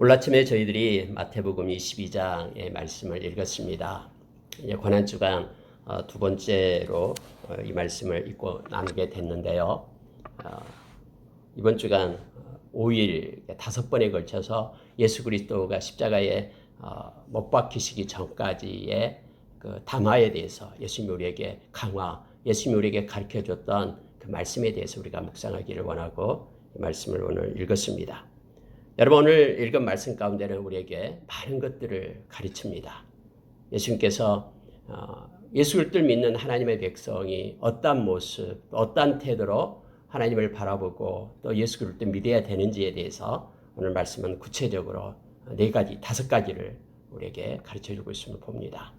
오늘 아침에 저희들이 마태복음 22장의 말씀을 읽었습니다. 이제 고난주간 두 번째로 이 말씀을 읽고 나누게 됐는데요. 이번 주간 5일 5번에 걸쳐서 예수 그리스도가 십자가에 못 박히시기 전까지의 그 담화에 대해서 예수님이 우리에게 예수님이 우리에게 가르쳐줬던 그 말씀에 대해서 우리가 묵상하기를 원하고 이 말씀을 오늘 읽었습니다. 여러분, 오늘 읽은 말씀 가운데는 우리에게 많은 것들을 가르칩니다. 예수님께서 예수 그리스도를 믿는 하나님의 백성이 어떤 모습, 어떤 태도로 하나님을 바라보고 또 예수 그리스도를 믿어야 되는지에 대해서 오늘 말씀은 구체적으로 5가지를 우리에게 가르쳐주고 있음을 봅니다.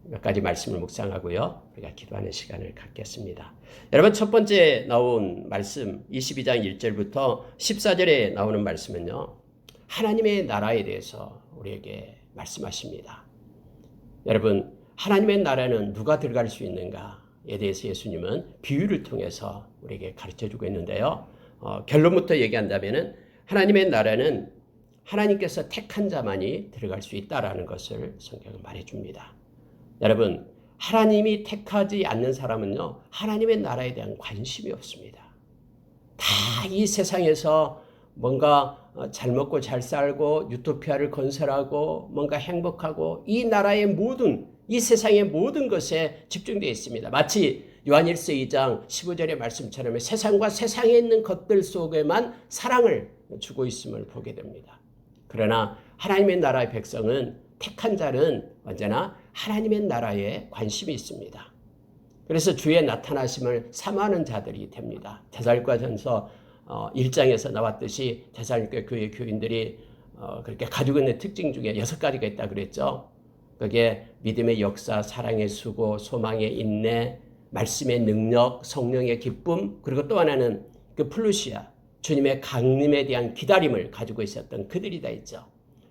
몇 가지 말씀을 묵상하고요. 우리가 기도하는 시간을 갖겠습니다. 여러분, 첫 번째 나온 말씀 22장 1절부터 14절에 나오는 말씀은요, 하나님의 나라에 대해서 우리에게 말씀하십니다. 여러분, 하나님의 나라는 누가 들어갈 수 있는가에 대해서 예수님은 비유를 통해서 우리에게 가르쳐주고 있는데요. 결론부터 얘기한다면 하나님의 나라는 하나님께서 택한 자만이 들어갈 수 있다라는 것을 성경은 말해줍니다. 여러분, 하나님이 택하지 않는 사람은요, 하나님의 나라에 대한 관심이 없습니다. 다 이 세상에서 뭔가 잘 먹고 잘 살고 유토피아를 건설하고 뭔가 행복하고 이 세상의 모든 것에 집중되어 있습니다. 마치 요한일서 2장 15절의 말씀처럼 세상과 세상에 있는 것들 속에만 사랑을 주고 있음을 보게 됩니다. 그러나 하나님의 나라의 백성은, 택한 자는 언제나 하나님의 나라에 관심이 있습니다. 그래서 주의 나타나심을 사모하는 자들이 됩니다. 데살로니가전서 1장에서 나왔듯이 데살로니가 교회 교인들이 그렇게 가지고 있는 특징 중에 6가지가 있다고 그랬죠. 그게 믿음의 역사, 사랑의 수고, 소망의 인내, 말씀의 능력, 성령의 기쁨, 그리고 또 하나는 그 플루시아, 주님의 강림에 대한 기다림을 가지고 있었던 그들이 다 있죠.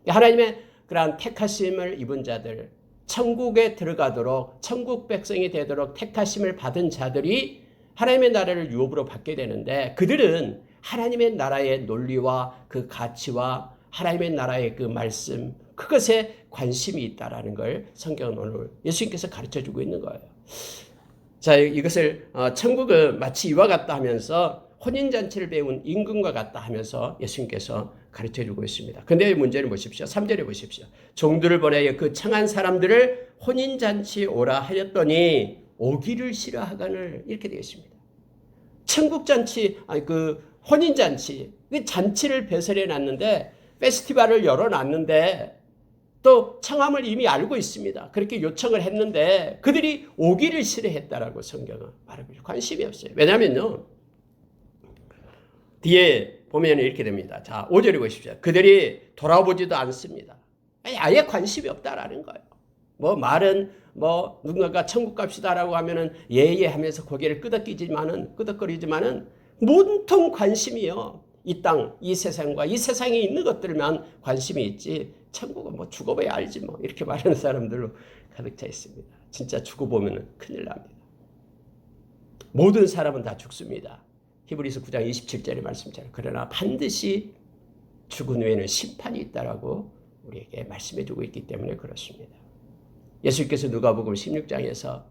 하나님의 그러한 택하심을 입은 자들, 천국에 들어가도록, 천국 백성이 되도록 택하심을 받은 자들이 하나님의 나라를 유업으로 받게 되는데, 그들은 하나님의 나라의 논리와 그 가치와 하나님의 나라의 그 말씀, 그것에 관심이 있다라는 걸 성경은 오늘 예수님께서 가르쳐주고 있는 거예요. 자, 이것을 천국은 마치 이와 같다 하면서 혼인잔치를 배운 임금과 같다 하면서 예수님께서 가르쳐주고 있습니다. 근데 문제는 보십시오. 3절에 보십시오. 종들을 보내어 그 청한 사람들을 혼인잔치에 오라 하였더니 오기를 싫어하거늘, 이렇게 되어 있습니다. 천국잔치, 혼인잔치, 그 잔치를 배설해 놨는데, 페스티벌을 열어놨는데 또 청함을 이미 알고 있습니다. 그렇게 요청을 했는데 그들이 오기를 싫어했다라고 성경은 말하고 있어요. 관심이 없어요. 왜냐하면요, 뒤에 보면 이렇게 됩니다. 자, 5절에 보십시오. 그들이 돌아보지도 않습니다. 아예 관심이 없다라는 거예요. 말은 누군가가 천국 갑시다라고 하면은 예예 하면서 고개를 끄덕거리지만은 온통 관심이요, 이 땅, 이 세상과 이 세상에 있는 것들만 관심이 있지, 천국은 죽어봐야 알지 이렇게 말하는 사람들로 가득 차 있습니다. 진짜 죽어보면 큰일 납니다. 모든 사람은 다 죽습니다. 히브리서 9장 27절의 말씀처럼. 그러나 반드시 죽은 후에는 심판이 있다라고 우리에게 말씀해주고 있기 때문에 그렇습니다. 예수님께서 누가복음 16장에서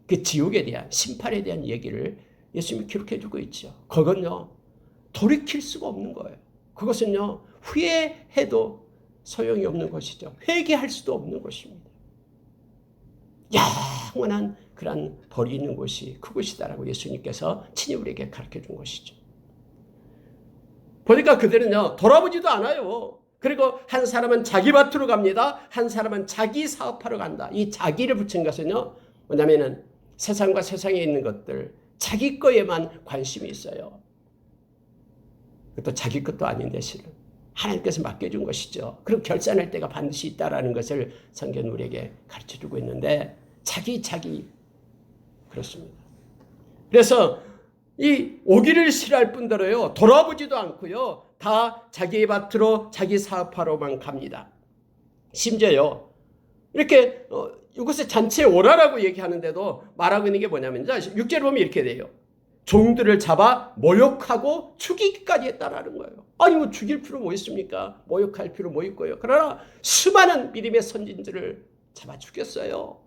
그 지옥에 대한, 심판에 대한 얘기를 예수님이 기록해주고 있죠. 그건요, 돌이킬 수가 없는 거예요. 그것은요, 후회해도 소용이 없는 것이죠. 회개할 수도 없는 것입니다. 영원한 그런 벌이 있는 곳이 그곳이다라고 예수님께서 친히 우리에게 가르쳐 준 것이죠. 보니까 그들은요, 돌아보지도 않아요. 그리고 한 사람은 자기 밭으로 갑니다. 한 사람은 자기 사업하러 간다. 이 자기를 붙인 것은요, 뭐냐면은 세상과 세상에 있는 것들, 자기 거에만 관심이 있어요. 또 자기 것도 아닌데 실은 하나님께서 맡겨준 것이죠. 그리고 결산할 때가 반드시 있다라는 것을 성경은 우리에게 가르쳐주고 있는데, 자기 그렇습니다. 그래서 이 오기를 싫어할 뿐더러요, 돌아보지도 않고요, 다 자기의 밭으로 자기 사업하러만 갑니다. 심지어요, 이렇게 이곳에 잔치에 오라라고 얘기하는데도 말하고 있는 게 뭐냐면 6절에 보면 이렇게 돼요. 종들을 잡아 모욕하고 죽이기까지 했다라는 거예요. 아니 뭐 죽일 필요 뭐 있습니까? 모욕할 필요 뭐 있고요. 그러나 수많은 믿음의 선진들을 잡아 죽였어요.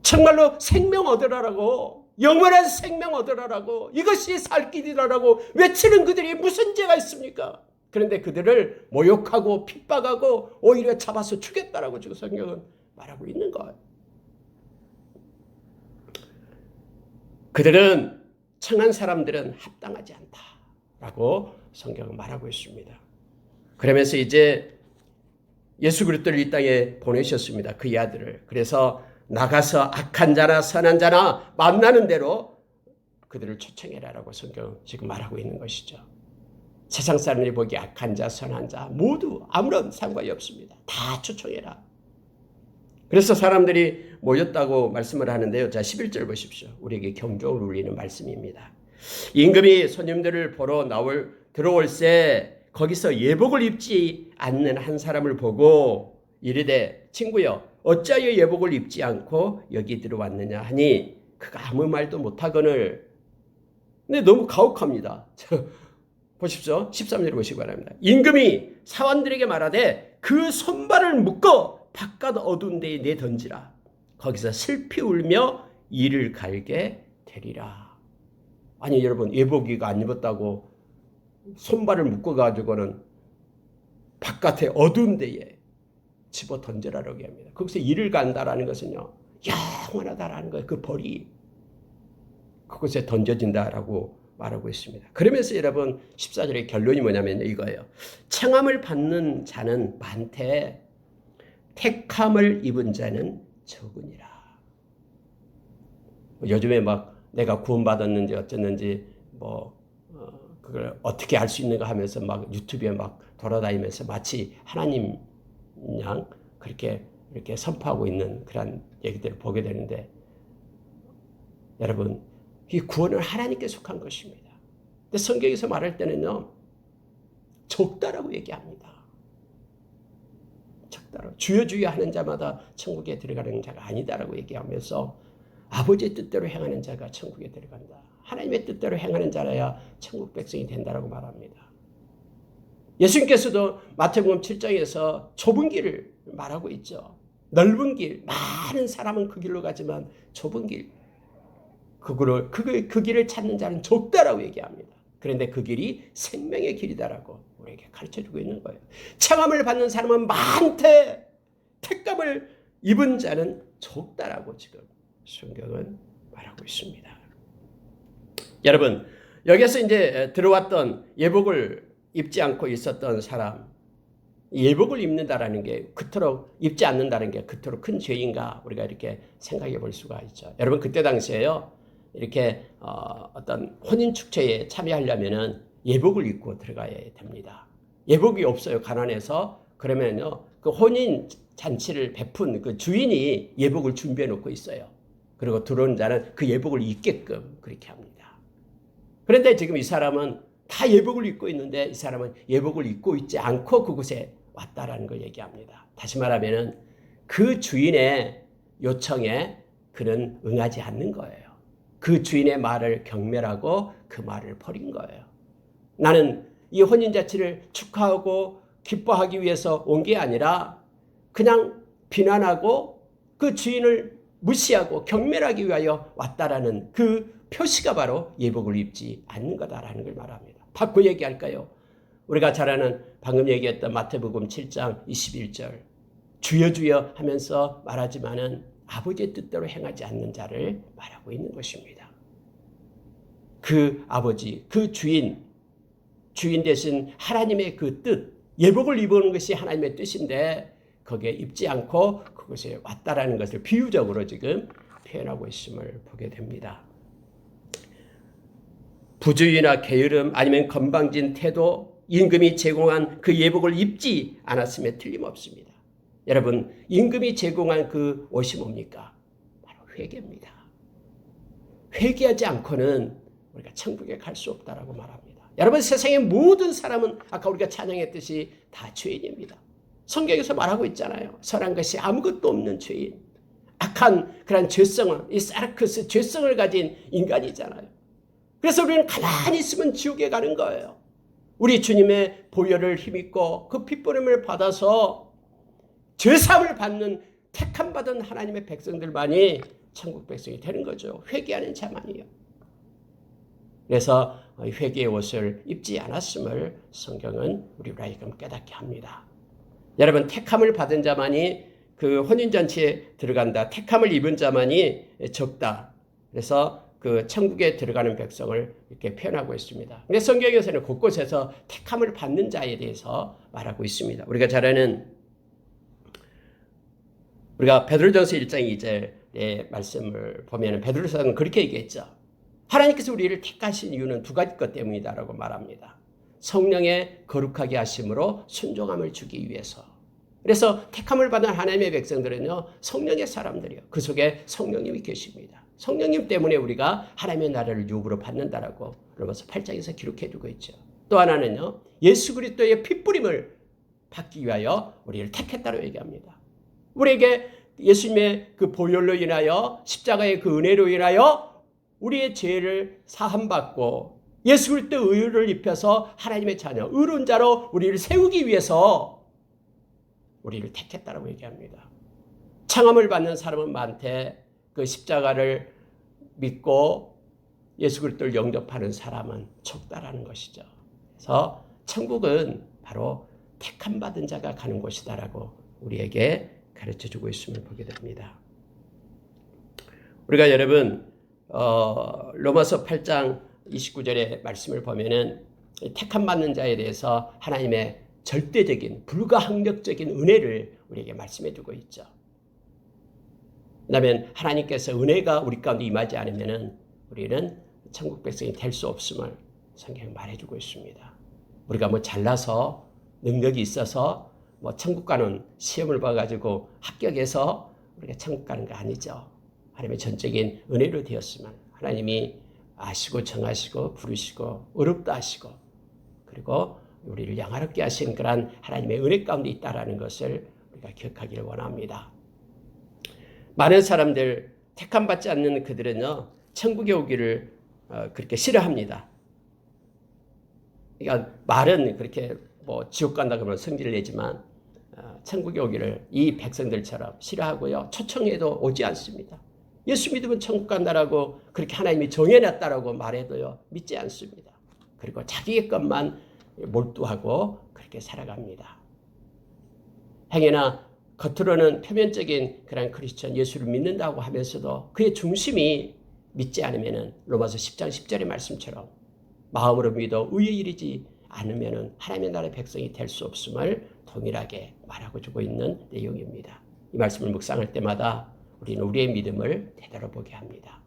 정말로 생명 얻으라라고, 영원한 생명 얻으라라고, 이것이 살 길이라라고 외치는 그들이 무슨 죄가 있습니까? 그런데 그들을 모욕하고 핍박하고 오히려 잡아서 죽였다라고 지금 성경은 말하고 있는 거예요. 그들은 청한 사람들은 합당하지 않다라고 성경은 말하고 있습니다. 그러면서 이제 예수 그리스도를 이 땅에 보내셨습니다. 그의 아들을. 그래서 나가서 악한 자나 선한 자나 만나는 대로 그들을 초청해라라고 성경은 지금 말하고 있는 것이죠. 세상 사람들이 보기에 악한 자, 선한 자 모두 아무런 상관이 없습니다. 다 초청해라. 그래서 사람들이 모였다고 말씀을 하는데요. 자, 11절 보십시오. 우리에게 경종을 울리는 말씀입니다. 임금이 손님들을 보러 들어올새 거기서 예복을 입지 않는 한 사람을 보고 이르되 친구여 어찌하여 예복을 입지 않고 여기 들어왔느냐 하니 그가 아무 말도 못하거늘. 근데 너무 가혹합니다. 보십시오. 13절 보시기 바랍니다. 임금이 사원들에게 말하되 그 손발을 묶어 바깥 어두운 데에 내던지라. 거기서 슬피 울며 이를 갈게 되리라. 아니 여러분, 예복이가 안 입었다고 손발을 묶어가지고는 바깥에 어두운 데에 집어 던져라라고 합니다. 거기서 이를 간다라는 것은요, 영원하다라는 거예요. 그 벌이 그곳에 던져진다라고 말하고 있습니다. 그러면서 여러분 14절의 결론이 뭐냐면 이거예요. 청함을 받는 자는 많되 택함을 입은 자는 적으니라. 요즘에 막 내가 구원받았는지 어쩌는지 그걸 어떻게 알 수 있는가 하면서 막 유튜브에 막 돌아다니면서 마치 하나님 양 그렇게 이렇게 선포하고 있는 그런 얘기들을 보게 되는데, 여러분 이 구원은 하나님께 속한 것입니다. 근데 성경에서 말할 때는요, 적다라고 얘기합니다. 적다라고. 주여 주여 하는 자마다 천국에 들어가는 자가 아니다라고 얘기하면서 아버지의 뜻대로 행하는 자가 천국에 들어간다. 하나님의 뜻대로 행하는 자라야 천국 백성이 된다라고 말합니다. 예수님께서도 마태복음 7장에서 좁은 길을 말하고 있죠. 넓은 길, 많은 사람은 그 길로 가지만 좁은 길, 그 길을 찾는 자는 적다라고 얘기합니다. 그런데 그 길이 생명의 길이다라고 우리에게 가르쳐주고 있는 거예요. 청함을 받는 사람은 많되 택감을 입은 자는 적다라고 지금 성경은 말하고 있습니다. 여러분, 여기서 이제 들어왔던 예복을 입지 않고 있었던 사람, 예복을 입는다라는 게 그토록 입지 않는다는 게 그토록 큰 죄인가 우리가 이렇게 생각해 볼 수가 있죠. 여러분 그때 당시에요, 이렇게 어떤 혼인 축제에 참여하려면은 예복을 입고 들어가야 됩니다. 예복이 없어요, 가난해서. 그러면요 그 혼인 잔치를 베푼 그 주인이 예복을 준비해 놓고 있어요. 그리고 들어오는 자는 그 예복을 입게끔 그렇게 합니다. 그런데 지금 이 사람은 다 예복을 입고 있는데 이 사람은 예복을 입고 있지 않고 그곳에 왔다라는 걸 얘기합니다. 다시 말하면은 그 주인의 요청에 그는 응하지 않는 거예요. 그 주인의 말을 경멸하고 그 말을 버린 거예요. 나는 이 혼인잔치를 축하하고 기뻐하기 위해서 온 게 아니라 그냥 비난하고 그 주인을 무시하고 경멸하기 위하여 왔다라는 그 표시가 바로 예복을 입지 않는 거다라는 걸 말합니다. 바꿔 얘기할까요? 우리가 잘 아는 방금 얘기했던 마태복음 7장 21절 주여 주여 하면서 말하지만은 아버지의 뜻대로 행하지 않는 자를 말하고 있는 것입니다. 그 아버지, 그 주인 대신 하나님의 그 뜻, 예복을 입은 것이 하나님의 뜻인데 거기에 입지 않고 그것에 왔다라는 것을 비유적으로 지금 표현하고 있음을 보게 됩니다. 부주의나 게으름 아니면 건방진 태도, 임금이 제공한 그 예복을 입지 않았음에 틀림없습니다. 여러분, 임금이 제공한 그 옷이 뭡니까? 바로 회개입니다. 회개하지 않고는 우리가 천국에 갈 수 없다라고 말합니다. 여러분, 세상의 모든 사람은 아까 우리가 찬양했듯이 다 죄인입니다. 성경에서 말하고 있잖아요. 선한 것이 아무것도 없는 죄인. 악한 그런 죄성을, 이 사르크스 죄성을 가진 인간이잖아요. 그래서 우리는 가만히 있으면 지옥에 가는 거예요. 우리 주님의 보혈을 힘입고 그 핏부림을 받아서 죄사함을 받는 택함받은 하나님의 백성들만이 천국 백성이 되는 거죠. 회개하는 자만이요. 그래서 회개의 옷을 입지 않았음을 성경은 우리로 하여금 깨닫게 합니다. 여러분, 택함을 받은 자만이 그 혼인잔치에 들어간다. 택함을 입은 자만이 적다. 그래서 그 천국에 들어가는 백성을 이렇게 표현하고 있습니다. 근데 성경에서는 곳곳에서 택함을 받는 자에 대해서 말하고 있습니다. 우리가 잘 아는 우리가 베드로전서 1장 2절의 말씀을 보면 베드로서는 그렇게 얘기했죠. 하나님께서 우리를 택하신 이유는 두 가지 것 때문이다라고 말합니다. 성령의 거룩하게 하심으로 순종함을 주기 위해서. 그래서 택함을 받은 하나님의 백성들은요, 성령의 사람들이요. 그 속에 성령님이 계십니다. 성령님 때문에 우리가 하나님의 나라를 유업으로 받는다라고 로마서 8장에서 기록해두고 있죠. 또 하나는요, 예수 그리스도의 핏부림을 받기 위하여 우리를 택했다고 얘기합니다. 우리에게 예수님의 그 보혈로 인하여 십자가의 그 은혜로 인하여 우리의 죄를 사함받고 예수 그리스도 의를 입혀서 하나님의 자녀, 의로운 자로 우리를 세우기 위해서 우리를 택했다라고 얘기합니다. 창함을 받는 사람은 많되 그 십자가를 믿고 예수 그리스도를 영접하는 사람은 적다라는 것이죠. 그래서 천국은 바로 택함 받은 자가 가는 곳이다라고 우리에게 가르쳐주고 있음을 보게 됩니다. 우리가 여러분 로마서 8장 29절의 말씀을 보면은 택함 받는 자에 대해서 하나님의 절대적인 불가항력적인 은혜를 우리에게 말씀해주고 있죠. 왜냐하면 하나님께서 은혜가 우리 가운데 임하지 않으면은 우리는 천국 백성이 될 수 없음을 성경이 말해주고 있습니다. 우리가 뭐 잘나서 능력이 있어서 뭐 천국 가는 시험을 봐가지고 합격해서 우리가 천국 가는 거 아니죠. 하나님의 전적인 은혜로 되었으면 하나님이 아시고 정하시고 부르시고 어렵다 하시고 그리고 우리를 영화롭게 하신 그런 하나님의 은혜 가운데 있다라는 것을 우리가 기억하기를 원합니다. 많은 사람들 택함 받지 않는 그들은요 천국에 오기를 그렇게 싫어합니다. 그러니까 말은 그렇게 뭐 지옥 간다 그러면 성질을 내지만 천국에 오기를 이 백성들처럼 싫어하고요 초청해도 오지 않습니다. 예수 믿으면 천국 간다라고 그렇게 하나님이 정해놨다라고 말해도요 믿지 않습니다. 그리고 자기의 것만 몰두하고 그렇게 살아갑니다. 행여나 겉으로는 표면적인 그런 크리스천 예수를 믿는다고 하면서도 그의 중심이 믿지 않으면은 로마서 10장 10절의 말씀처럼 마음으로 믿어 의에 이르지 않으면은 하나님의 나라의 백성이 될 수 없음을 동일하게 말하고 주고 있는 내용입니다. 이 말씀을 묵상할 때마다 우리는 우리의 믿음을 되돌아보게 합니다.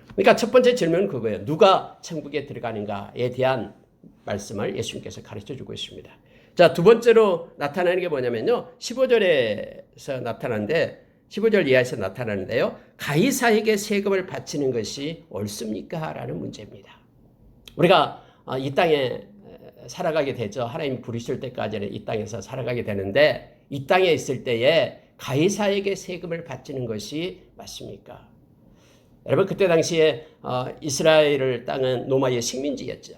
그러니까 첫 번째 질문은 그거예요. 누가 천국에 들어가는가에 대한 말씀을 예수님께서 가르쳐주고 있습니다. 자, 두 번째로 나타나는 게 뭐냐면요. 15절에서 나타나는데 15절 이하에서 나타나는데요. 가이사에게 세금을 바치는 것이 옳습니까? 라는 문제입니다. 우리가 이 땅에 살아가게 되죠. 하나님 부르실 때까지는 이 땅에서 살아가게 되는데 이 땅에 있을 때에 가이사에게 세금을 바치는 것이 맞습니까? 여러분 그때 당시에 이스라엘 땅은 로마의 식민지였죠.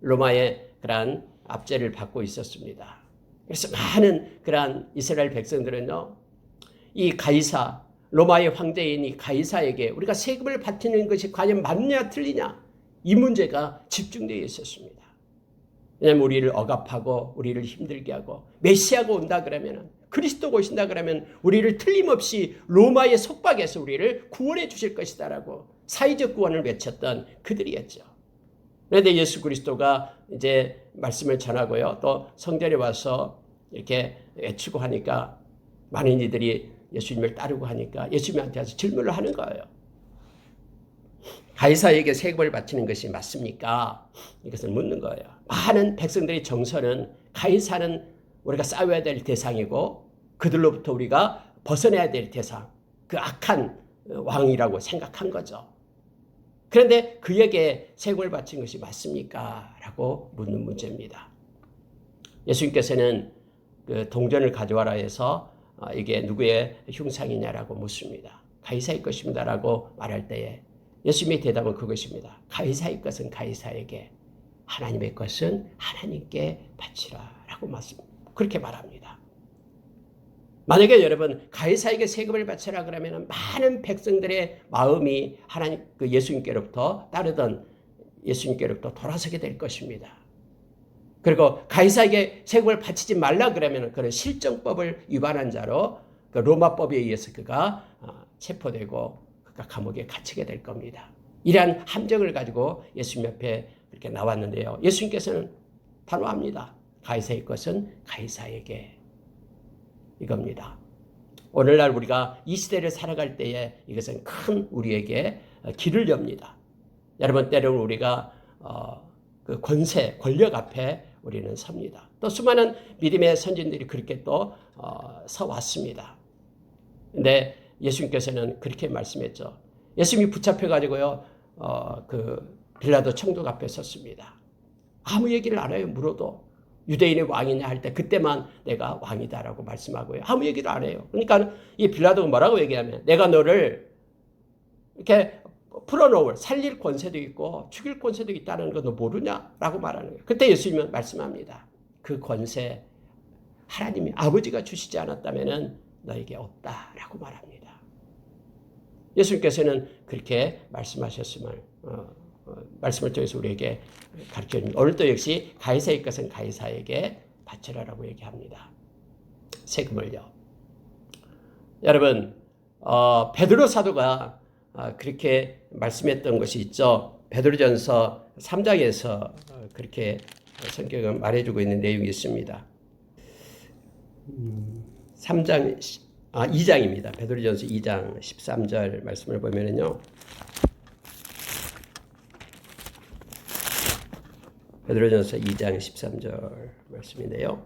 로마의 그러한 압제를 받고 있었습니다. 그래서 많은 그러한 이스라엘 백성들은요. 이 가이사, 로마의 황제인 이 가이사에게 우리가 세금을 바치는 것이 과연 맞냐 틀리냐 이 문제가 집중되어 있었습니다. 왜냐하면 우리를 억압하고 우리를 힘들게 하고 메시아가 온다 그러면 그리스도가 오신다 그러면 우리를 틀림없이 로마의 속박에서 우리를 구원해 주실 것이다라고 사회적 구원을 외쳤던 그들이었죠. 그런데 예수 그리스도가 이제 말씀을 전하고요. 또 성전에 와서 이렇게 외치고 하니까 많은 이들이 예수님을 따르고 하니까 예수님한테 와서 질문을 하는 거예요. 가이사에게 세금을 바치는 것이 맞습니까? 이것을 묻는 거예요. 많은 백성들의 정서는 가이사는 우리가 싸워야 될 대상이고 그들로부터 우리가 벗어나야 될 대상, 그 악한 왕이라고 생각한 거죠. 그런데 그에게 세금을 바친 것이 맞습니까? 라고 묻는 문제입니다. 예수님께서는 그 동전을 가져와라 해서 이게 누구의 흉상이냐라고 묻습니다. 가이사의 것입니다라고 말할 때에 예수님의 대답은 그것입니다. 가이사의 것은 가이사에게, 하나님의 것은 하나님께 바치라 라고 그렇게 말합니다. 만약에 여러분 가이사에게 세금을 바치라 그러면 많은 백성들의 마음이 하나님 예수님께로부터 따르던 예수님께로부터 돌아서게 될 것입니다. 그리고 가이사에게 세금을 바치지 말라 그러면 그런 실정법을 위반한 자로 그 로마법에 의해서 그가 체포되고 그가 감옥에 갇히게 될 겁니다. 이러한 함정을 가지고 예수님 옆에 그렇게 나왔는데요. 예수님께서는 단호합니다. 가이사의 것은 가이사에게, 이겁니다. 오늘날 우리가 이 시대를 살아갈 때에 이것은 큰 우리에게 길을 엽니다. 여러분, 때로는 우리가 그 권세, 권력 앞에 우리는 섭니다. 또 수많은 믿음의 선진들이 그렇게 또 서왔습니다. 근데 예수님께서는 그렇게 말씀했죠. 예수님이 붙잡혀가지고요, 그 빌라도 총독 앞에 섰습니다. 아무 얘기를 안 해요. 물어도. 유대인의 왕이냐 할 때 그때만 내가 왕이다라고 말씀하고요. 아무 얘기를 안 해요. 그러니까 이 빌라도가 뭐라고 얘기하면 내가 너를 이렇게 풀어놓을, 살릴 권세도 있고 죽일 권세도 있다는 거 너 모르냐라고 말하는 거예요. 그때 예수님은 말씀합니다. 그 권세 하나님이 아버지가 주시지 않았다면 너에게 없다라고 말합니다. 예수님께서는 그렇게 말씀하셨음을 말씀을 통해서 우리에게 가르쳐 줍니다. 오늘도 역시 가이사의 것은 가이사에게 바치라라고 얘기합니다. 세금을요. 여러분, 베드로 사도가 그렇게 말씀했던 것이 있죠. 베드로전서 3장에서 그렇게 성경은 말해주고 있는 내용이 있습니다. 2장입니다. 베드로전서 2장 13절 말씀을 보면은요. 베드로전서 2장 13절 말씀인데요.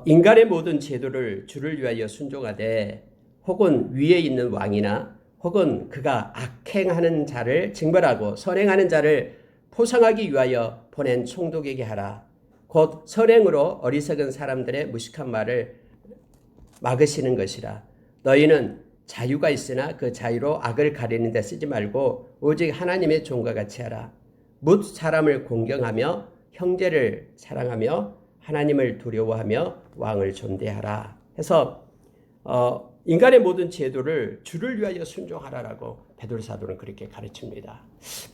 인간의 모든 제도를 주를 위하여 순종하되 혹은 위에 있는 왕이나 혹은 그가 악행하는 자를 징벌하고 선행하는 자를 포상하기 위하여 보낸 총독에게 하라. 곧 선행으로 어리석은 사람들의 무식한 말을 막으시는 것이라. 너희는 자유가 있으나 그 자유로 악을 가리는 데 쓰지 말고 오직 하나님의 종과 같이 하라. 뭇 사람을 공경하며 형제를 사랑하며 하나님을 두려워하며 왕을 존대하라. 해서 인간의 모든 제도를 주를 위하여 순종하라라고 베드로 사도는 그렇게 가르칩니다.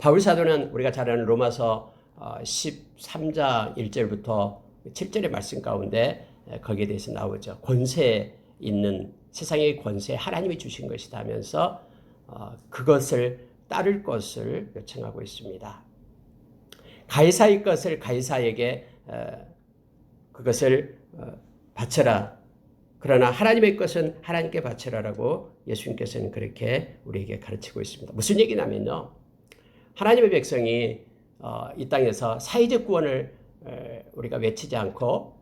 바울 사도는 우리가 잘 아는 로마서 13장 1절부터 7절의 말씀 가운데 거기에 대해서 나오죠. 권세 있는 세상의 권세 하나님이 주신 것이다 하면서 그것을 따를 것을 요청하고 있습니다. 가이사의 것을 가이사에게 그것을 바쳐라. 그러나 하나님의 것은 하나님께 바쳐라라고 예수님께서는 그렇게 우리에게 가르치고 있습니다. 무슨 얘기냐면요. 하나님의 백성이 이 땅에서 사회적 구원을 우리가 외치지 않고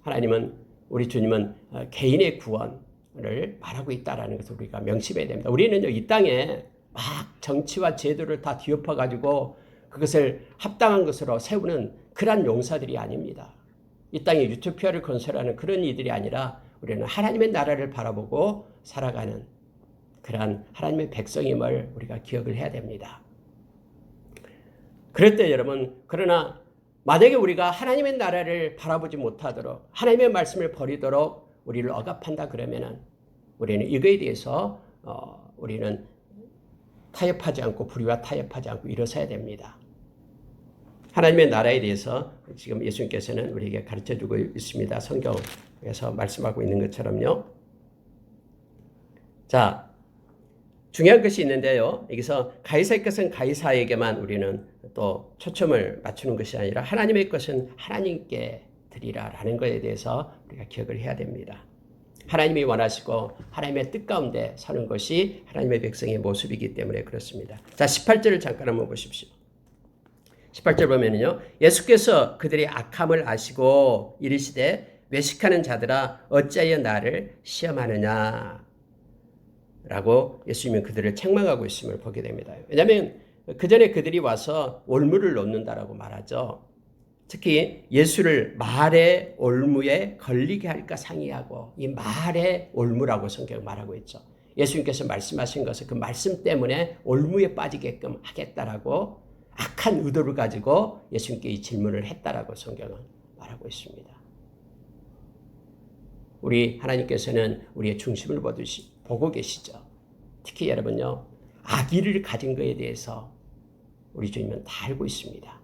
하나님은 우리 주님은 개인의 구원을 말하고 있다라는 것을 우리가 명심해야 됩니다. 우리는요 이 땅에 막 정치와 제도를 다 뒤엎어가지고 그것을 합당한 것으로 세우는 그러한 용사들이 아닙니다. 이 땅에 유토피아를 건설하는 그런 이들이 아니라 우리는 하나님의 나라를 바라보고 살아가는 그러한 하나님의 백성임을 우리가 기억을 해야 됩니다. 그럴 때 여러분, 그러나 만약에 우리가 하나님의 나라를 바라보지 못하도록 하나님의 말씀을 버리도록 우리를 억압한다 그러면은 우리는 이거에 대해서 우리는 타협하지 않고 불의와 타협하지 않고 일어서야 됩니다. 하나님의 나라에 대해서 지금 예수님께서는 우리에게 가르쳐주고 있습니다. 성경에서 말씀하고 있는 것처럼요. 자, 중요한 것이 있는데요. 여기서 가이사의 것은 가이사에게만 우리는 또 초점을 맞추는 것이 아니라 하나님의 것은 하나님께 드리라라는 것에 대해서 우리가 기억을 해야 됩니다. 하나님이 원하시고 하나님의 뜻 가운데 사는 것이 하나님의 백성의 모습이기 때문에 그렇습니다. 자, 18절을 잠깐 한번 보십시오. 18절 보면은요. 예수께서 그들의 악함을 아시고 이르시되 외식하는 자들아 어찌하여 나를 시험하느냐 라고 예수님은 그들을 책망하고 있음을 보게 됩니다. 왜냐하면 그 전에 그들이 와서 올무를 놓는다라고 말하죠. 특히 예수를 말의 올무에 걸리게 할까 상의하고 이 말의 올무라고 성경 말하고 있죠. 예수님께서 말씀하신 것은 그 말씀 때문에 올무에 빠지게끔 하겠다라고 악한 의도를 가지고 예수님께 이 질문을 했다라고 성경은 말하고 있습니다. 우리 하나님께서는 우리의 중심을 보고 계시죠. 특히 여러분요, 악의를 가진 것에 대해서 우리 주님은 다 알고 있습니다.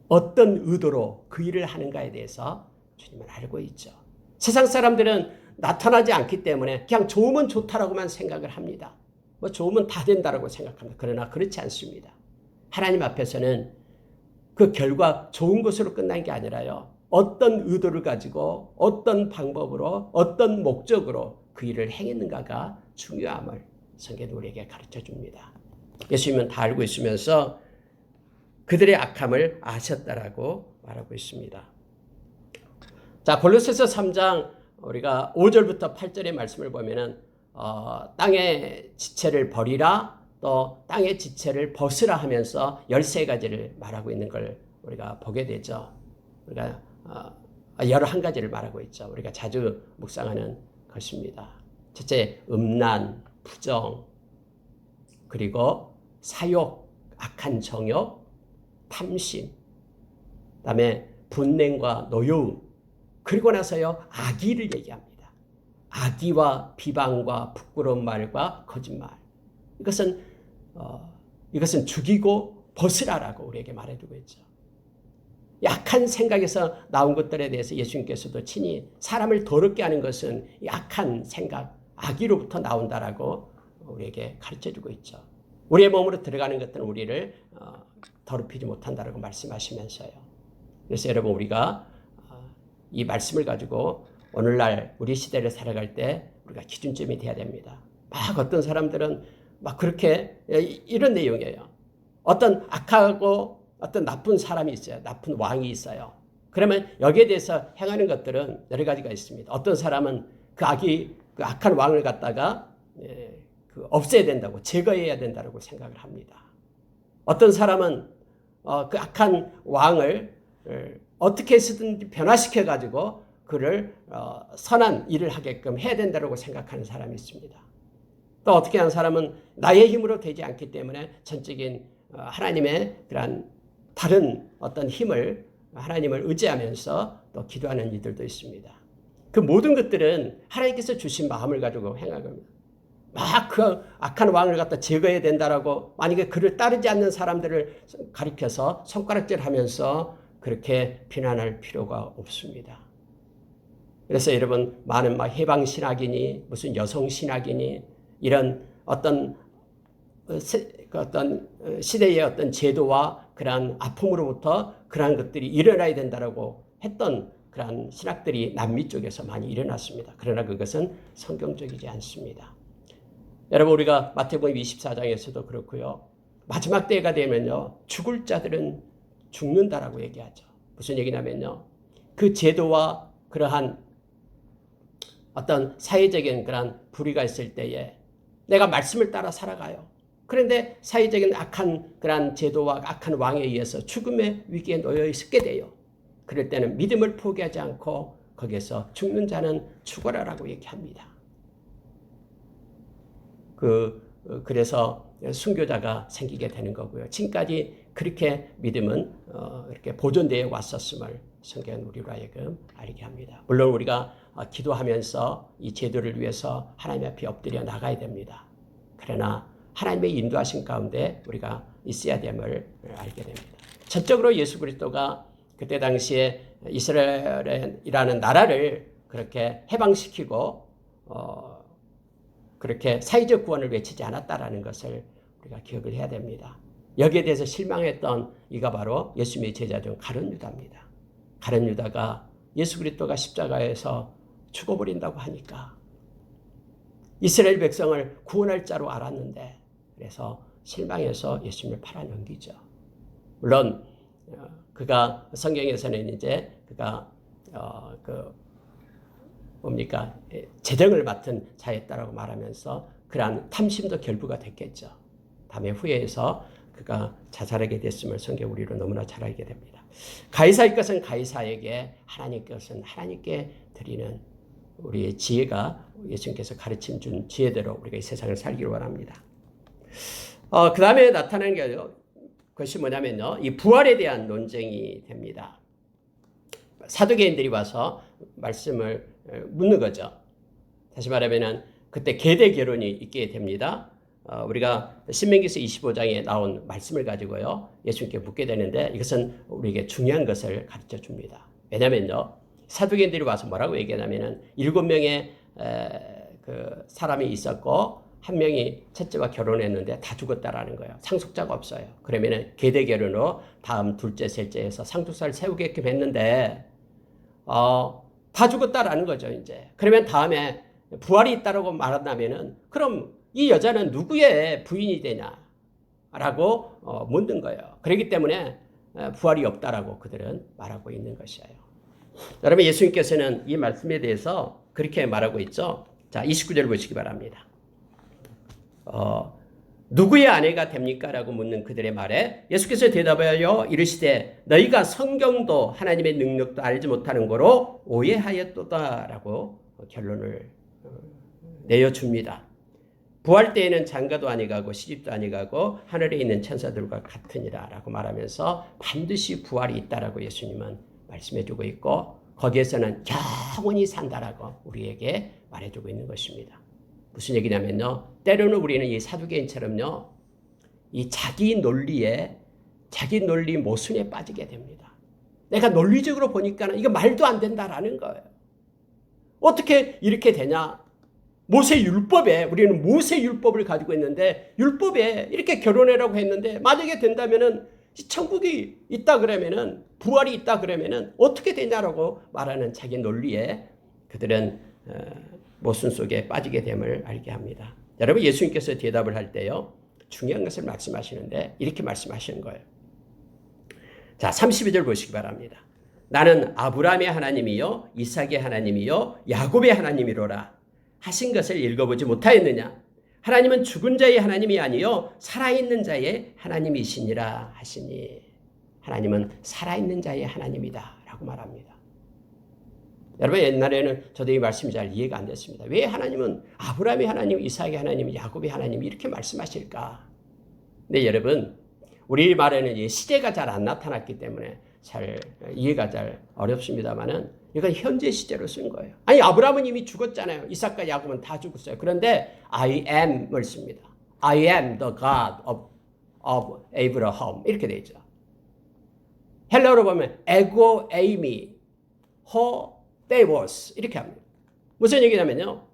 어떤 의도로 그 일을 하는가에 대해서 주님은 알고 있죠. 세상 사람들은 나타나지 않기 때문에 그냥 좋으면 좋다라고만 생각을 합니다. 뭐 좋으면 다 된다라고 생각합니다. 그러나 그렇지 않습니다. 하나님 앞에서는 그 결과 좋은 것으로 끝난 게 아니라요, 어떤 의도를 가지고 어떤 방법으로 어떤 목적으로 그 일을 행했는가가 중요함을 성경은 우리에게 가르쳐 줍니다. 예수님은 다 알고 있으면서 그들의 악함을 아셨다라고 말하고 있습니다. 자, 골로새서 3장 우리가 5절부터 8절의 말씀을 보면은 땅의 지체를 버리라, 또 땅의 지체를 벗으라 하면서 13가지를 말하고 있는 걸 우리가 보게 되죠. 우리가 11가지를 말하고 있죠. 우리가 자주 묵상하는 것입니다. 첫째, 음란, 부정, 그리고 사욕, 악한 정욕, 탐심, 그다음에 분냉과 노여움, 그리고 나서요, 악의를 얘기합니다. 악의와 비방과 부끄러운 말과 거짓말. 이것은 죽이고 벗으라라고 우리에게 말해주고 있죠. 약한 생각에서 나온 것들에 대해서 예수님께서도 친히 사람을 더럽게 하는 것은 약한 생각, 악의로부터 나온다라고 우리에게 가르쳐주고 있죠. 우리의 몸으로 들어가는 것들은 우리를 더럽히지 못한다라고 말씀하시면서요. 그래서 여러분, 우리가 이 말씀을 가지고 오늘날 우리 시대를 살아갈 때 우리가 기준점이 돼야 됩니다. 막 어떤 사람들은 막 그렇게 이런 내용이에요. 어떤 악하고 어떤 나쁜 사람이 있어요. 나쁜 왕이 있어요. 그러면 여기에 대해서 행하는 것들은 여러 가지가 있습니다. 어떤 사람은 그 악한 왕을 갖다가 없애야 된다고, 제거해야 된다고 생각을 합니다. 어떤 사람은 그 악한 왕을 어떻게 해서든지 변화시켜 가지고 그를 선한 일을 하게끔 해야 된다고 생각하는 사람이 있습니다. 또 어떻게 하는 사람은 나의 힘으로 되지 않기 때문에 전적인 하나님의 그런 다른 어떤 힘을, 하나님을 의지하면서 또 기도하는 이들도 있습니다. 그 모든 것들은 하나님께서 주신 마음을 가지고 행하겁니다. 막 그 악한 왕을 갖다 제거해야 된다라고 만약에 그를 따르지 않는 사람들을 가리켜서 손가락질하면서 그렇게 비난할 필요가 없습니다. 그래서 여러분, 많은 막 해방신학이니 무슨 여성신학이니 이런 어떤 시대의 어떤 제도와 그러한 아픔으로부터 그러한 것들이 일어나야 된다라고 했던 그러한 신학들이 남미 쪽에서 많이 일어났습니다. 그러나 그것은 성경적이지 않습니다. 여러분, 우리가 마태복음 24장에서도 그렇고요. 마지막 때가 되면요, 죽을 자들은 죽는다라고 얘기하죠. 무슨 얘기냐면요, 그 제도와 그러한 어떤 사회적인 그런 불의가 있을 때에 내가 말씀을 따라 살아가요. 그런데 사회적인 악한 그런 제도와 악한 왕에 의해서 죽음의 위기에 놓여 있게 돼요. 그럴 때는 믿음을 포기하지 않고 거기에서 죽는 자는 죽어라라고 얘기합니다. 그래서 순교자가 생기게 되는 거고요. 지금까지 그렇게 믿음은 이렇게 보존되어 왔었음을 성경은 우리로 하여금 알게 합니다. 물론 우리가 기도하면서 이 제도를 위해서 하나님 앞에 엎드려 나가야 됩니다. 그러나 하나님의 인도하신 가운데 우리가 있어야 됨을 알게 됩니다. 전적으로 예수 그리스도가 그때 당시에 이스라엘이라는 나라를 그렇게 해방시키고 그렇게 사회적 구원을 외치지 않았다라는 것을 우리가 기억을 해야 됩니다. 여기에 대해서 실망했던 이가 바로 예수님의 제자 중 가룟 유다입니다. 가룟 유다가 예수 그리스도가 십자가에서 죽어버린다고 하니까 이스라엘 백성을 구원할 자로 알았는데, 그래서 실망해서 예수님을 팔아넘기죠. 물론 그가 성경에서는 이제 그가 재정을 맡은 자였다라고 말하면서 그러한 탐심도 결부가 됐겠죠. 다음에 후회해서 그가 자살하게 됐음을 성경 우리로 너무나 잘 알게 됩니다. 가이사의 것은 가이사에게, 하나님 것은 하나님께 드리는 우리의 지혜가 예수님께서 가르침 준 지혜대로 우리가 이 세상을 살기를 원합니다. 그 다음에 나타나는 것이 뭐냐면요. 이 부활에 대한 논쟁이 됩니다. 사두개인들이 와서 말씀을 묻는 거죠. 다시 말하면 그때 계대 결론이 있게 됩니다. 우리가 신명기서 25장에 나온 말씀을 가지고요. 예수님께 묻게 되는데 이것은 우리에게 중요한 것을 가르쳐 줍니다. 왜냐면요. 사두개인들이 와서 뭐라고 얘기하냐면은 7명의 그 사람이 있었고 한 명이 첫째와 결혼했는데 다 죽었다라는 거예요. 상속자가 없어요. 그러면은 계대 결혼으로 다음 둘째, 셋째에서 상속사를 세우게끔 했는데 다 죽었다라는 거죠. 이제 그러면 다음에 부활이 있다라고 말한다면은 그럼 이 여자는 누구의 부인이 되냐라고 묻는 거예요. 그렇기 때문에 부활이 없다라고 그들은 말하고 있는 것이에요. 여러분 예수님께서는 이 말씀에 대해서 그렇게 말하고 있죠. 자, 29절 보시기 바랍니다. 누구의 아내가 됩니까? 라고 묻는 그들의 말에 예수께서 대답하여 이르시되 너희가 성경도 하나님의 능력도 알지 못하는 거로 오해하였도다 라고 결론을 내어줍니다. 부활 때에는 장가도 아니가고 시집도 아니가고 하늘에 있는 천사들과 같으니라 라고 말하면서 반드시 부활이 있다라고 예수님은 말씀해주고 있고 거기에서는 영원히 산다라고 우리에게 말해주고 있는 것입니다. 무슨 얘기냐면요. 때로는 우리는 이 사두개인처럼요. 이 자기 논리 모순에 빠지게 됩니다. 내가 논리적으로 보니까 이거 말도 안 된다라는 거예요. 어떻게 이렇게 되냐? 모세율법에 우리는 모세율법을 가지고 있는데 율법에 이렇게 결혼해라고 했는데 만약에 된다면은 천국이 있다 그러면은 부활이 있다 그러면은 어떻게 되냐라고 말하는 자기 논리에 그들은 모순 속에 빠지게 됨을 알게 합니다. 여러분 예수님께서 대답을 할 때요. 중요한 것을 말씀하시는데 이렇게 말씀하시는 거예요. 자, 32절 보시기 바랍니다. 나는 아브라함의 하나님이요 이삭의 하나님이요 야곱의 하나님이로라 하신 것을 읽어보지 못하였느냐? 하나님은 죽은 자의 하나님이 아니요 살아있는 자의 하나님이시니라 하시니 하나님은 살아있는 자의 하나님이다 라고 말합니다. 여러분 옛날에는 저도 이 말씀이 잘 이해가 안 됐습니다. 왜 하나님은 아브라함의 하나님, 이삭의 하나님, 야곱의 하나님 이렇게 말씀하실까? 근데 여러분 우리 말에는 시제가 잘 안 나타났기 때문에 잘 이해가 잘 어렵습니다만은 이건 현재 시제로 쓴 거예요. 아니 아브라함은 이미 죽었잖아요. 이삭과 야곱은 다 죽었어요. 그런데 I am을 씁니다. I am the God of Abraham 이렇게 돼 있죠. 헬라어로 보면 에고 에이미 허 데이워스 이렇게 합니다. 무슨 얘기냐면요.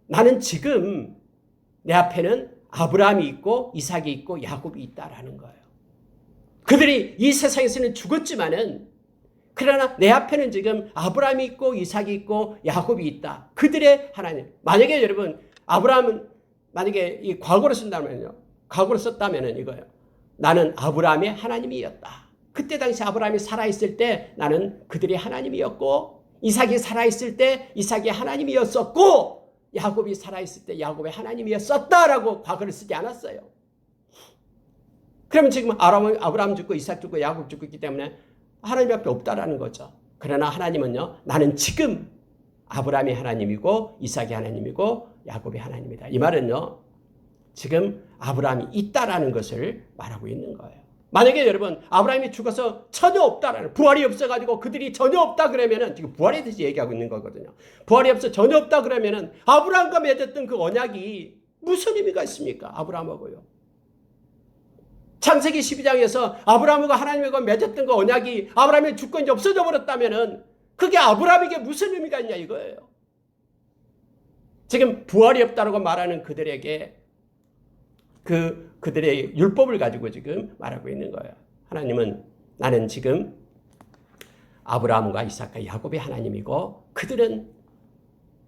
나는 지금 내 앞에는 아브라함이 있고 이삭이 있고 야곱이 있다라는 거예요. 그들이 이 세상에서는 죽었지만은 그러나 내 앞에는 지금 아브라함이 있고 이삭이 있고 야곱이 있다. 그들의 하나님. 만약에 여러분 아브라함은 만약에 이 과거로 쓴다면요. 과거로 썼다면은 이거예요. 나는 아브라함의 하나님이었다. 그때 당시 아브라함이 살아있을 때 나는 그들의 하나님이었고 이삭이 살아있을 때 이삭의 하나님이었었고 야곱이 살아있을 때 야곱의 하나님이었었다라고 과거를 쓰지 않았어요. 그러면 지금 아브라함 죽고 이삭 죽고 야곱 죽고 있기 때문에 하나님밖에 없다라는 거죠. 그러나 하나님은요. 나는 지금 아브라함이 하나님이고 이삭이 하나님이고 야곱이 하나님이다. 이 말은요. 지금 아브라함이 있다라는 것을 말하고 있는 거예요. 만약에 여러분 아브라함이 죽어서 전혀 없다라는 부활이 없어가지고 그들이 전혀 없다 그러면은 지금 부활에 대해서 얘기하고 있는 거거든요. 부활이 없어 전혀 없다 그러면은 아브라함과 맺었던 그 언약이 무슨 의미가 있습니까? 아브라함하고요. 창세기 12장에서 아브라함과 하나님과 맺었던 그 언약이 아브라함이 죽고 이제 없어져 버렸다면은 그게 아브라함에게 무슨 의미가 있냐 이거예요. 지금 부활이 없다라고 말하는 그들에게 그들의 율법을 가지고 지금 말하고 있는 거예요. 하나님은 나는 지금 아브라함과 이삭과 야곱의 하나님이고 그들은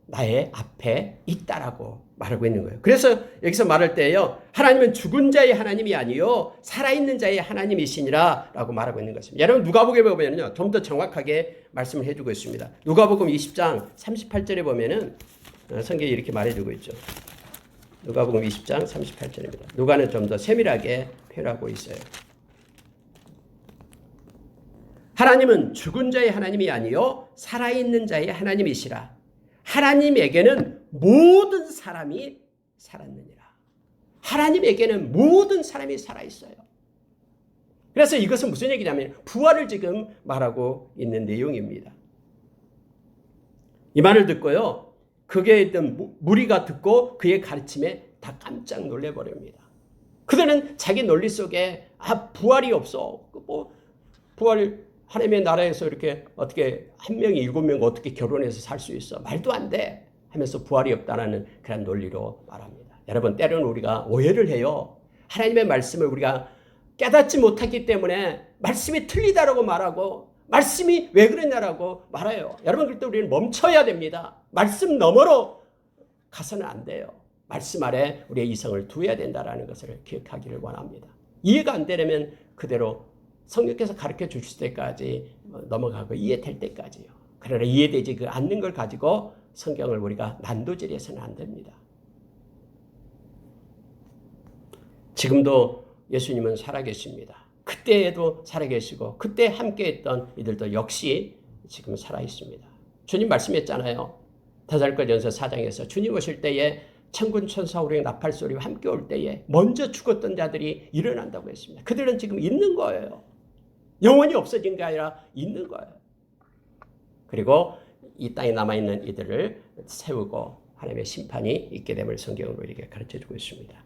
나의 앞에 있다라고 말하고 있는 거예요. 그래서 여기서 말할 때요. 하나님은 죽은 자의 하나님이 아니요 살아있는 자의 하나님이시니라 라고 말하고 있는 것입니다. 여러분 누가복음에 보면요. 좀 더 정확하게 말씀을 해주고 있습니다. 누가복음 20장 38절에 보면은 성경이 이렇게 말해주고 있죠. 누가복음 20장 38절입니다. 누가는 좀 더 세밀하게 표현하고 있어요. 하나님은 죽은 자의 하나님이 아니요 살아있는 자의 하나님이시라. 하나님에게는 모든 사람이 살았느니라. 하나님에게는 모든 사람이 살아있어요. 그래서 이것은 무슨 얘기냐면 부활을 지금 말하고 있는 내용입니다. 이 말을 듣고요, 거기에 있던 무리가 듣고 그의 가르침에 다 깜짝 놀래버립니다. 그들은 자기 논리 속에 부활이 없어. 부활 하나님의 나라에서 이렇게 어떻게 한 명이 7명 어떻게 결혼해서 살 수 있어? 말도 안 돼. 하면서 부활이 없다는 그런 논리로 말합니다. 여러분, 때로는 우리가 오해를 해요. 하나님의 말씀을 우리가 깨닫지 못하기 때문에 말씀이 틀리다라고 말하고 말씀이 왜 그랬냐라고 말해요. 여러분, 그럴 때 우리는 멈춰야 됩니다. 말씀 너머로 가서는 안 돼요. 말씀 아래 우리의 이성을 두어야 된다는 것을 기억하기를 원합니다. 이해가 안 되려면 그대로 성령께서 가르쳐 주실 때까지 넘어가고 이해될 때까지요. 그러나 이해되지 않는 걸 가지고 성경을 우리가 난도질해서는 안 됩니다. 지금도 예수님은 살아계십니다. 그때에도 살아계시고 그때 함께했던 이들도 역시 지금 살아있습니다. 주님 말씀했잖아요. 데살로니가전서 4장에서 주님 오실 때에 천군 천사 우리의 나팔 소리와 함께 올 때에 먼저 죽었던 자들이 일어난다고 했습니다. 그들은 지금 있는 거예요. 영원히 없어진 게 아니라 있는 거예요. 그리고 이 땅에 남아있는 이들을 세우고 하나님의 심판이 있게 됨을 성경으로 이렇게 가르쳐주고 있습니다.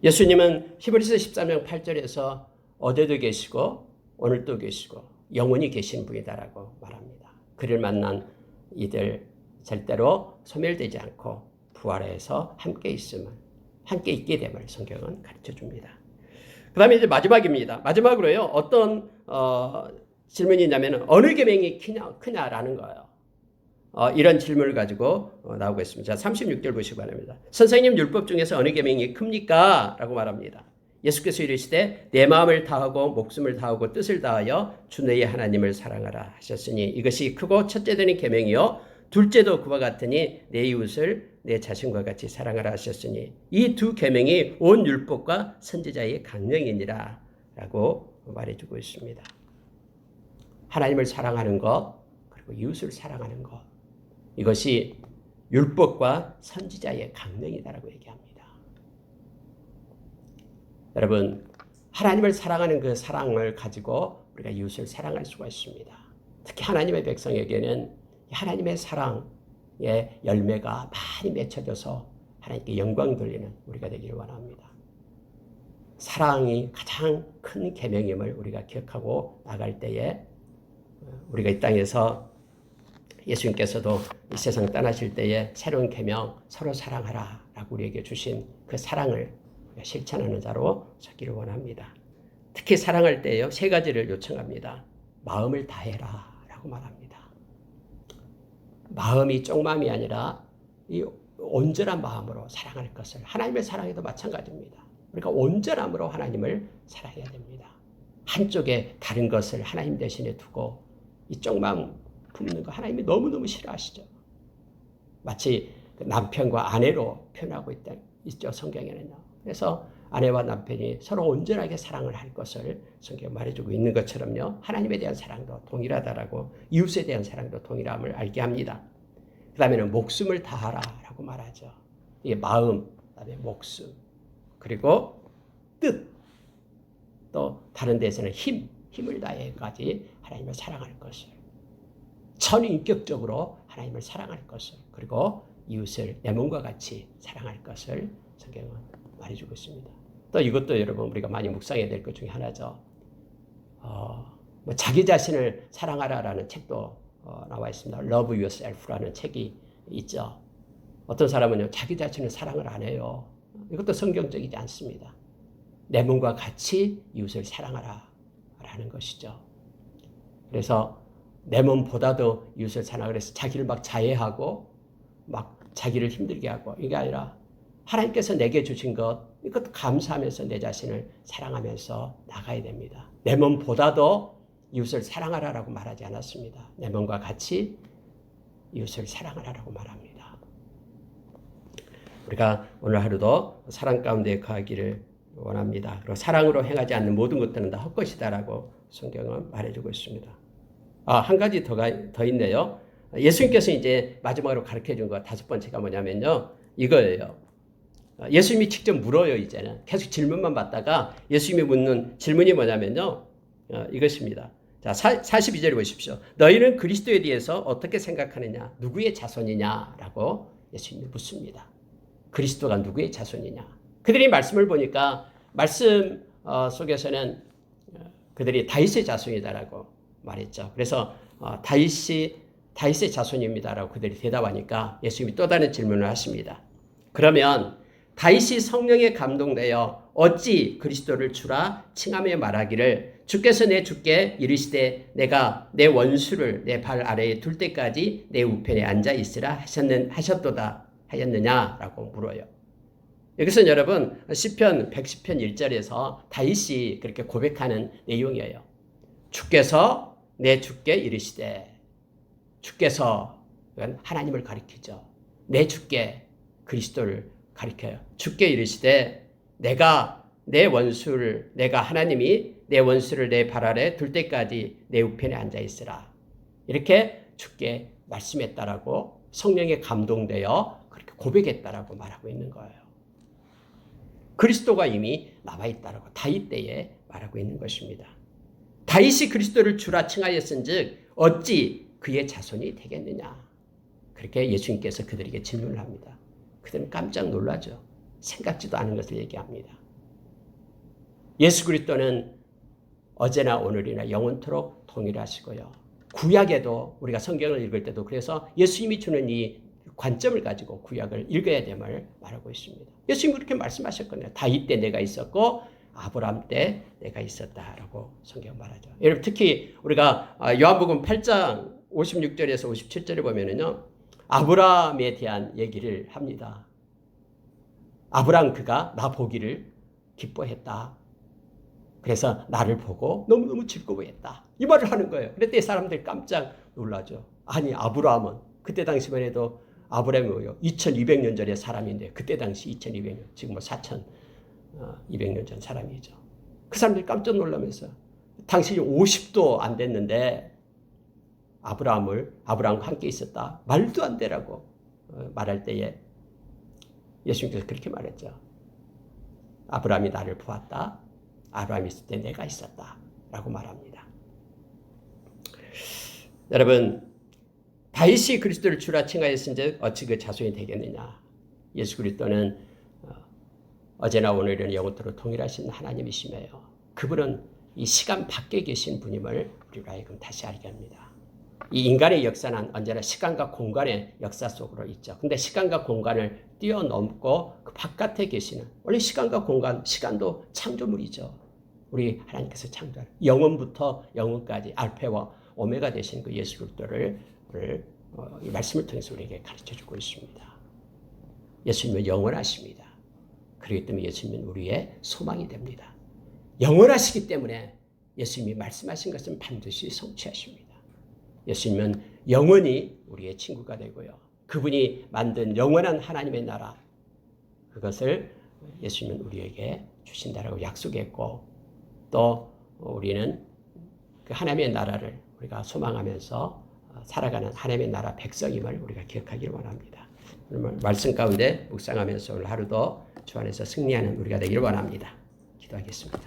예수님은 히브리서 13장 8절에서 어제도 계시고 오늘도 계시고 영원히 계신 분이다라고 말합니다. 그를 만난 이들 절대로 소멸되지 않고 부활해서 함께 있음을, 함께 있게 됨을 성경은 가르쳐줍니다. 그 다음에 이제 마지막입니다. 마지막으로요, 어떤 질문이 있냐면 어느 계명이 크냐라는 거예요. 이런 질문을 가지고 나오고 있습니다. 자, 36절 보시기 바랍니다. 선생님, 율법 중에서 어느 계명이 큽니까? 라고 말합니다. 예수께서 이르시되 내 마음을 다하고 목숨을 다하고 뜻을 다하여 주 너의 하나님을 사랑하라 하셨으니 이것이 크고 첫째 되는 계명이요 둘째도 그와 같으니 내 이웃을 내 자신과 같이 사랑하라 하셨으니 이 두 계명이 온 율법과 선지자의 강령이니라 라고 말해주고 있습니다. 하나님을 사랑하는 것 그리고 이웃을 사랑하는 것, 이것이 율법과 선지자의 강령이다라고 얘기합니다. 여러분, 하나님을 사랑하는 그 사랑을 가지고 우리가 이웃을 사랑할 수가 있습니다. 특히 하나님의 백성에게는 하나님의 사랑의 열매가 많이 맺혀져서 하나님께 영광 돌리는 우리가 되기를 원합니다. 사랑이 가장 큰 계명임을 우리가 기억하고 나갈 때에 우리가 이 땅에서 예수님께서도 이 세상 떠나실 때에 새로운 계명 서로 사랑하라 라고 우리에게 주신 그 사랑을 실천하는 자로 서기를 원합니다. 특히 사랑할 때요, 세 가지를 요청합니다. 마음을 다해라 라고 말합니다. 마음이 쪽마음이 아니라 이 온전한 마음으로 사랑할 것을, 하나님의 사랑에도 마찬가지입니다. 우리가 온전함으로 하나님을 사랑해야 됩니다. 한쪽에 다른 것을 하나님 대신에 두고 이 쪽마음 품는 거 하나님이 너무너무 싫어하시죠. 마치 남편과 아내로 표현하고 있죠, 성경에는요. 그래서 아내와 남편이 서로 온전하게 사랑을 할 것을 성경에 말해주고 있는 것처럼요. 하나님에 대한 사랑도 동일하다라고, 이웃에 대한 사랑도 동일함을 알게 합니다. 그 다음에는 목숨을 다하라라고 말하죠. 이게 마음, 그다음에 목숨, 그리고 뜻, 또 다른 데서는 힘을 다해까지 하나님을 사랑할 것을, 전인격적으로 하나님을 사랑할 것을, 그리고 이웃을 내 몸과 같이 사랑할 것을 성경은 말해주고 있습니다. 또 이것도 여러분 우리가 많이 묵상해야 될 것 중에 하나죠. 자기 자신을 사랑하라라는 책도 나와 있습니다. Love Yourself라는 책이 있죠. 어떤 사람은요, 자기 자신을 사랑을 안 해요. 이것도 성경적이지 않습니다. 내 몸과 같이 이웃을 사랑하라라는 것이죠. 그래서 내 몸보다도 이웃을 사랑하라 그래서 자기를 막 자해하고 막 자기를 힘들게 하고, 이게 아니라 하나님께서 내게 주신 것, 이것도 감사하면서 내 자신을 사랑하면서 나가야 됩니다. 내 몸보다도 이웃을 사랑하라라고 말하지 않았습니다. 내 몸과 같이 이웃을 사랑하라라고 말합니다. 우리가 오늘 하루도 사랑 가운데 거하기를 원합니다. 그리고 사랑으로 행하지 않는 모든 것들은 다 헛것이다라고 성경은 말해주고 있습니다. 한 가지 더 있네요. 예수님께서 이제 마지막으로 가르쳐 준 거 다섯 번째가 뭐냐면요. 이거예요. 예수님이 직접 물어요, 이제는. 계속 질문만 받다가 예수님이 묻는 질문이 뭐냐면요. 이것입니다. 자, 42절 보십시오. 너희는 그리스도에 대해서 어떻게 생각하느냐? 누구의 자손이냐라고 예수님이 묻습니다. 그리스도가 누구의 자손이냐? 그들이 말씀을 보니까 말씀 속에서는 그들이 다윗의 자손이다라고 말했죠. 그래서 다윗의 자손입니다라고 그들이 대답하니까 예수님이 또 다른 질문을 하십니다. 그러면 다윗이 성령에 감동되어 어찌 그리스도를 주라 칭하며 말하기를 주께서 내 주께 이르시되 내가 내 원수를 내 발 아래에 둘 때까지 내 우편에 앉아 있으라 하셨도다 하였느냐라고 물어요. 여기서 여러분 시편 110편 1절에서 다윗이 그렇게 고백하는 내용이에요. 주께서 내 주께 이르시되, 주께서 하나님을 가리키죠. 내 주께 그리스도를 가리켜요. 주께 이르시되 내가 하나님이 내 원수를 내 발 아래 둘 때까지 내 우편에 앉아 있으라. 이렇게 주께 말씀했다라고 성령에 감동되어 그렇게 고백했다라고 말하고 있는 거예요. 그리스도가 이미 남아 있다라고 다윗 때에 말하고 있는 것입니다. 다윗이 그리스도를 주라 칭하였은즉 어찌 그의 자손이 되겠느냐. 그렇게 예수님께서 그들에게 질문을 합니다. 그들은 깜짝 놀라죠. 생각지도 않은 것을 얘기합니다. 예수 그리스도는 어제나 오늘이나 영원토록 동일하시고요. 구약에도 우리가 성경을 읽을 때도 그래서 예수님이 주는 이 관점을 가지고 구약을 읽어야 됨을 말하고 있습니다. 예수님이 그렇게 말씀하셨거든요. 다윗 때 내가 있었고 아브라함 때 내가 있었다라고 성경 말하죠. 여러분 특히 우리가 요한복음 8장 56절에서 57절에 보면은요. 아브라함에 대한 얘기를 합니다. 아브라함 그가 나 보기를 기뻐했다. 그래서 나를 보고 너무너무 즐거워했다. 이 말을 하는 거예요. 그때 사람들이 깜짝 놀라죠. 아니 아브라함은 그때 당시만 해도 아브라함이 2200년 전의 사람인데 그때 당시 2200년 지금 4200년 전 사람이죠. 그 사람들이 깜짝 놀라면서 당신이 50도 안 됐는데 아브라함과 함께 있었다. 말도 안 되라고 말할 때에 예수님께서 그렇게 말했죠. 아브라함이 나를 보았다. 아브라함이 있을 때 내가 있었다. 라고 말합니다. 여러분 다윗이 그리스도를 주라 칭하였은즉 어찌 그 자손이 되겠느냐. 예수 그리스도는 어제나 오늘은 영원토록 동일하신 하나님이시며요. 그분은 이 시간 밖에 계신 분임을 우리로 하여금 다시 알게 합니다. 이 인간의 역사는 언제나 시간과 공간의 역사 속으로 있죠. 근데 시간과 공간을 뛰어넘고 그 바깥에 계시는 원래 시간과 공간, 시간도 창조물이죠. 우리 하나님께서 창조한 영원부터 영원까지 알파와 오메가 되신 그 예수 그리스도를 이 말씀을 통해서 우리에게 가르쳐주고 있습니다. 예수님은 영원하십니다. 그렇기 때문에 예수님은 우리의 소망이 됩니다. 영원하시기 때문에 예수님이 말씀하신 것은 반드시 성취하십니다. 예수님은 영원히 우리의 친구가 되고요. 그분이 만든 영원한 하나님의 나라 그것을 예수님은 우리에게 주신다라고 약속했고 또 우리는 그 하나님의 나라를 우리가 소망하면서 살아가는 하나님의 나라 백성임을 우리가 기억하기를 원합니다. 오늘 말씀 가운데 묵상하면서 오늘 하루도 주 안에서 승리하는 우리가 되기를 원합니다. 기도하겠습니다.